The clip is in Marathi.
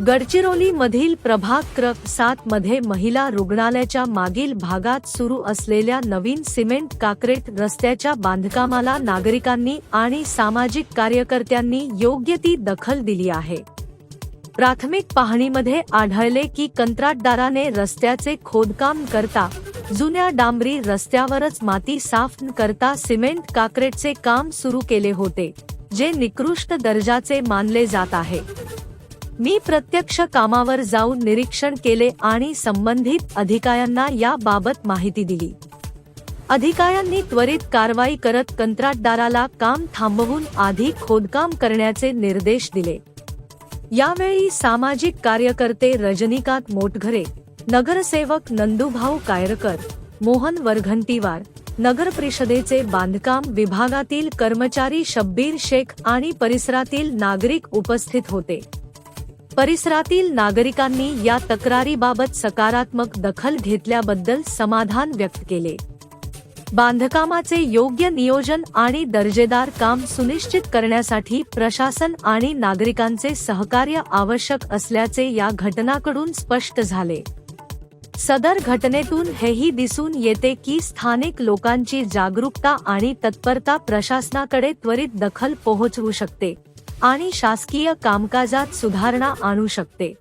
गडचिरोली मधील प्रभाग क्रमांक 7 मध्ये महिला रुग्णालयाच्या मागील भागात सुरू असलेल्या नवीन सिमेंट काँक्रीट रस्त्याच्या बांधकामाला नागरिकांनी आणि सामाजिक कार्यकर्त्यांनी योग्य ती दखल दिली आहे। प्राथमिक पाहणीमध्ये आढळले की कंत्राटदाराने रस्त्याचे खोदकाम करता जुन्या डांबरी रस्त्यावरच माती साफ करता सिमेंट काँक्रीटचे काम सुरू केले होते, जे निकृष्ट दर्जाचे मानले जात आहे। मी प्रत्यक्ष कामावर जाऊन निरीक्षण केले आणि संबंधित अधिकाऱ्यांना याबाबत माहिती दिली। अधिकाऱ्यांनी त्वरित कारवाई करत कंत्राटदाराला काम थांबवून आधी खोदकाम करण्याचे निर्देश दिले। यावेळी सामाजिक कार्यकर्ते रजनीकांत मोटघरे, नगरसेवक नंदूभाऊ कायरकर, मोहन वरघंटीवार, नगरपरिषदेचे बांधकाम विभागातील कर्मचारी शब्बीर शेख आणि परिसरातील नागरिक उपस्थित होते। परिसरातील नागरिकांनी या तक्रारीबाबत सकारात्मक दखल घेतल्याबद्दल समाधान व्यक्त केले। बांधकामाचे योग्य नियोजन आणि दर्जेदार काम सुनिश्चित करण्यासाठी प्रशासन आणि नागरिकांचे सहकार्य आवश्यक असल्याचे या घटनाकडून स्पष्ट झाले। सदर घटनेतून हेही दिसून येते की स्थानिक लोकांची जागरूकता आणि तत्परता प्रशासनाकडे त्वरित दखल पोहोचवू शकते आणि शासकीय कामकाजात सुधारणा आणू शकते।